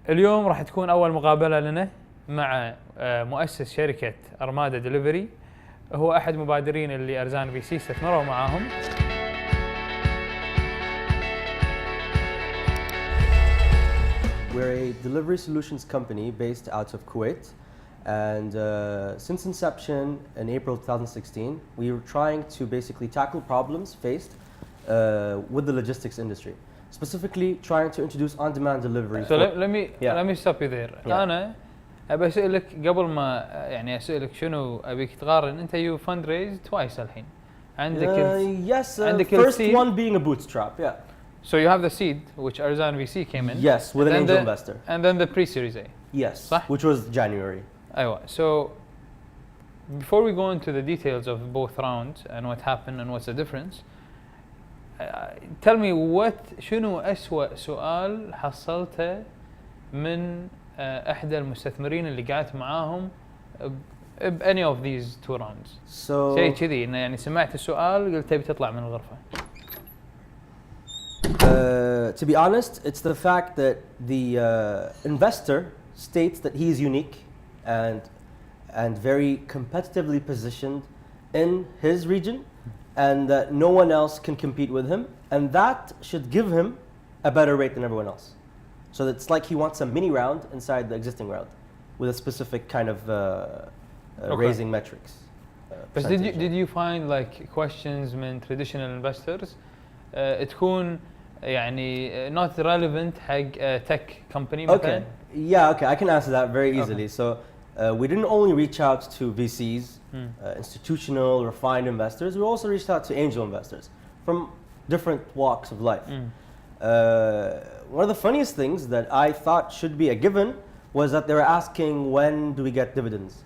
اليوم راح تكون أول مقابلة لنا مع مؤسس شركة أرمادا دليفري، هو أحد مبادرين اللي أرزان في سي استثمروا معاهم. We're a delivery solutions company based out of Kuwait, and since inception in April 2016, we were trying to basically tackle problems faced with the logistics industry, specifically trying to introduce on-demand delivery. So let me stop you there. أنا أبي أسألك قبل ما يعني أسألك شنو أبيك تقارن. أنت you fundraise twice الحين. عندك yes, عندك first seed. one being a bootstrap, yeah. So you have the seed, which Arzan VC came in. Yes, with an angel investor. And then the pre-series A. Yes, صح? which was January. أيوة. So before we go into the details of both rounds and what happened and what's the difference, tell me شنو أسوأ سؤال حصلته من أحد المستثمرين اللي قعدت معاهم ب any of these two rounds. So شيء كذي إنه يعني سمعت السؤال قلت تبي تطلع من الغرفة. To be honest, it's the fact that the investor states that he is unique and very competitively positioned in his region, and that no one else can compete with him, and that should give him a better rate than everyone else. So it's like he wants a mini round inside the existing round with a specific kind of raising metrics. But did you find like questions من traditional investors تكون يعني not relevant حق tech company مثلا? Okay, I can answer that very easily. So we didn't only reach out to VCs, institutional, refined investors. We also reached out to angel investors from different walks of life. One of the funniest things that I thought should be a given was that they were asking, when do we get dividends?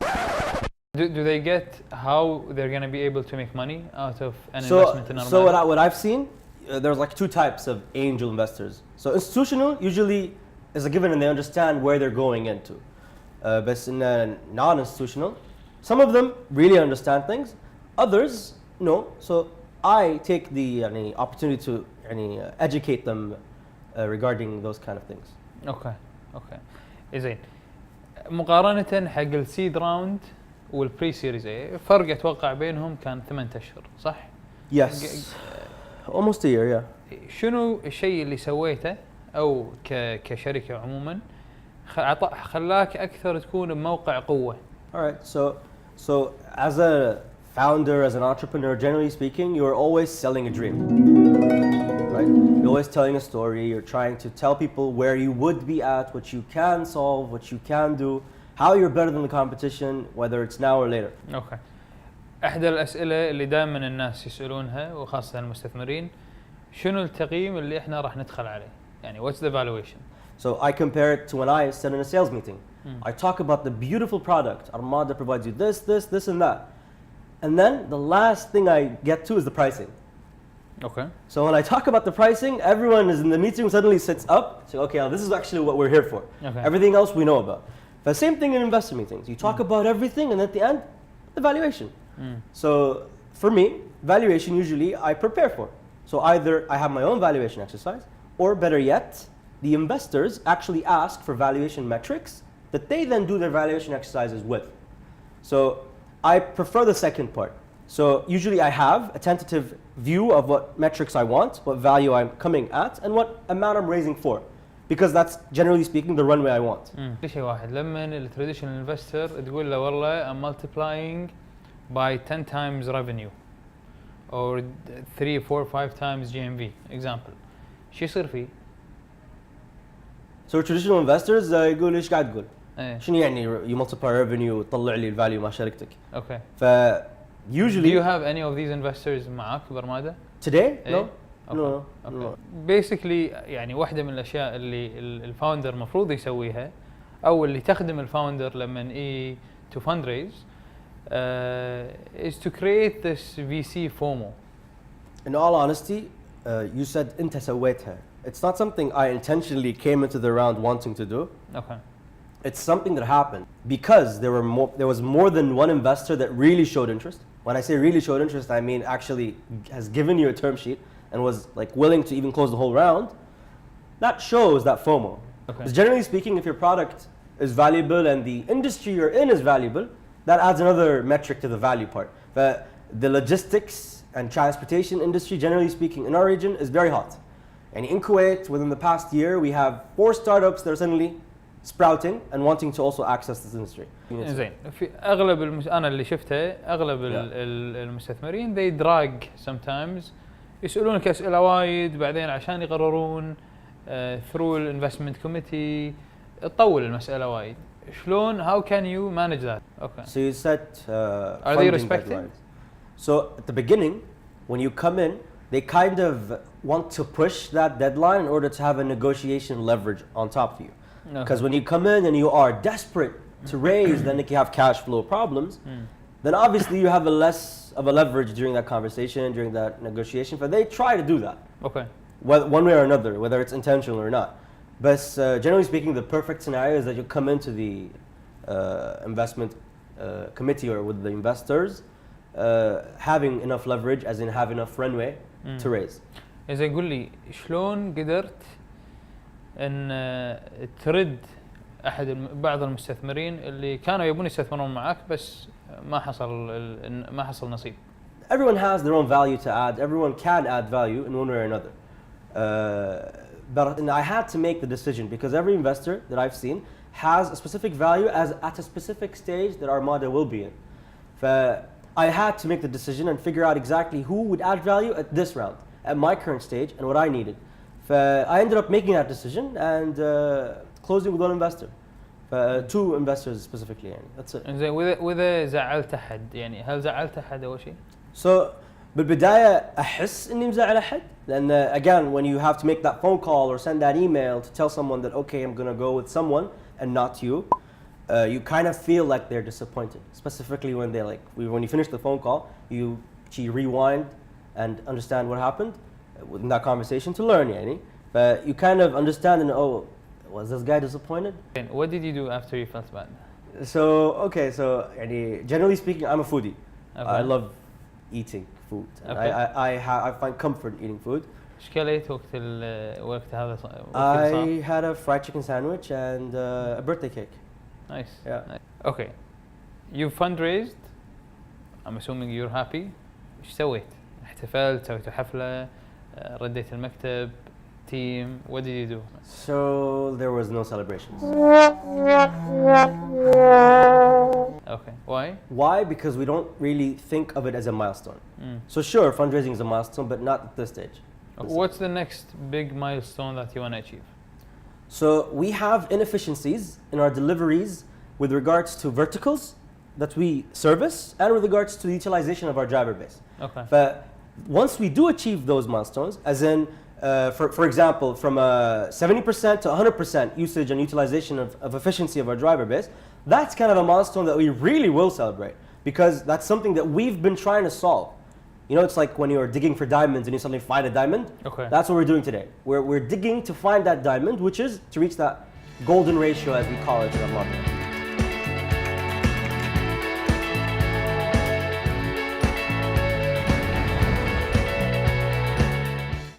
Do they get how they're going to be able to make money out of an investment in Armada? So what I've seen, there's like two types of angel investors. So institutional usually is a given and they understand where they're going into. But in non-institutional, some of them really understand things, others no. So I take the opportunity to educate them regarding those kind of things. Okay. زين. مقارنة حق السيد راوند والبري سيريز اي فرق اتوقع بينهم كان 8 اشهر صح؟ Yes. Almost a year, yeah. شنو الشيء اللي سويته او كشركة عموما خلاك اكثر تكون بموقع قوة؟ Alright, so as a founder, as an entrepreneur, generally speaking, you're always selling a dream, right? You're always telling a story, you're trying to tell people where you would be at, what you can solve, what you can do, how you're better than the competition, whether it's now or later. Okay. احدى الاسئله اللي دائما الناس يسالونها وخاصه المستثمرين، شنو التقييم اللي احنا راح ندخل عليه؟ يعني what's the valuation? So I compare it to when I sit in a sales meeting. I talk about the beautiful product. Armada provides you this and that. And then the last thing I get to is the pricing. Okay. So when I talk about the pricing, everyone is in the meeting suddenly sits up, say, okay, this is actually what we're here for. Okay. Everything else we know about. The same thing in investor meetings. You talk about everything and at the end, the valuation. So for me, valuation usually I prepare for. So either I have my own valuation exercise, or better yet, the investors actually ask for valuation metrics that they then do their valuation exercises with. So I prefer the second part. So usually I have a tentative view of what metrics I want, what value I'm coming at, and what amount I'm raising for. Because that's generally speaking the runway I want. في شيء واحد لما التراديشنال انفستر تقول له والله I'm multiplying by 10 times revenue or 3, 4, 5 times GMV example. شو يصير فيه؟ So traditional investors يقول ايش قاعد تقول؟ شنو يعني you multiply revenue وتطلع لي الفاليو مع شركتك؟ Okay. Usually. Do you have any of these investors معك بأرمادا؟ Today? No. No. Basically يعني واحدة من الأشياء اللي الفاوندر مفروض يسويها أو اللي تخدم الفاوندر لما to fundraise is to create this VC FOMO. In all honesty, you said أنت سويتها. It's not something I intentionally came into the round wanting to do. Okay. It's something that happened because there was more than one investor that really showed interest. When I say really showed interest, I mean actually has given you a term sheet and was like willing to even close the whole round. That shows that FOMO. Okay. Because generally speaking, if your product is valuable and the industry you're in is valuable, that adds another metric to the value part. But the logistics and transportation industry, generally speaking, in our region is very hot. And in Kuwait, within the past year, we have 4 startups that are suddenly sprouting and wanting to also access this industry. زين في اغلب انا اللي شفته اغلب المستثمرين they drag sometimes يسالونك اسئله وايد بعدين عشان يقررون through investment committee تطول المساله وايد. شلون how can you manage that? Okay. So you set are they respected? Deadlines. So at the beginning, when you come in, they kind of want to push that deadline in order to have a negotiation leverage on top of you. Because when you come in and you are desperate to raise, then if you have cash flow problems, then obviously you have a less of a leverage during that conversation, during that negotiation. But they try to do that. Okay. One way or another, whether it's intentional or not. But generally speaking, the perfect scenario is that you come into the investment committee or with the investors having enough leverage, as in have enough runway to raise. إذا قل لي شلون قدرت ان ترد بعض المستثمرين اللي كانوا يبون يستثمرون معك بس ما حصل نصيب. Everyone has their own value to add. Everyone can add value in one way or another. But I had to make the decision because every investor that I've seen has a specific value as at a specific stage that Armada will be in. I had to make the decision and figure out exactly who would add value at this round, at my current stage, and what I needed. I ended up making that decision and closing with one investor. 2 investors specifically يعني. That's it. زين وإذا زعلت أحد يعني هل زعلت أحد أول شيء؟ So بالبداية أحس إني مزعل أحد لأن again when you have to make that phone call or send that email to tell someone that okay I'm gonna go with someone and not you, you kind of feel like they're disappointed. Specifically when they when you finish the phone call, you rewind and understand what happened in that conversation to learn يعني. But you kind of understand and oh, was this guy disappointed? And what did you do after you felt bad? So okay, so يعني, generally speaking, I'm a foodie. Okay. I love eating food. And Okay. I find comfort in eating food. ايش كليت وقت هذا؟ I had a fried chicken sandwich and a birthday cake. Nice. Yeah. Nice. Okay. You fundraised. I'm assuming you're happy. ايش سويت؟ احتفلت، سويتوا حفلة، رديت المكتب، team. What did you do? So there was no celebrations. Okay. Why? Why? Because we don't really think of it as a milestone. So sure, fundraising is a milestone, but not at this stage. What's the next big milestone that you want to achieve? So we have inefficiencies in our deliveries with regards to verticals that we service and with regards to the utilization of our driver base. Okay. But once we do achieve those milestones, as in, for example, from 70% to 100% usage and utilization of efficiency of our driver base, that's kind of a milestone that we really will celebrate because that's something that we've been trying to solve. You know, it's like when you're digging for diamonds and you suddenly find a diamond. Okay. That's what we're doing today. We're digging to find that diamond, which is to reach that golden ratio, as we call it in Armada.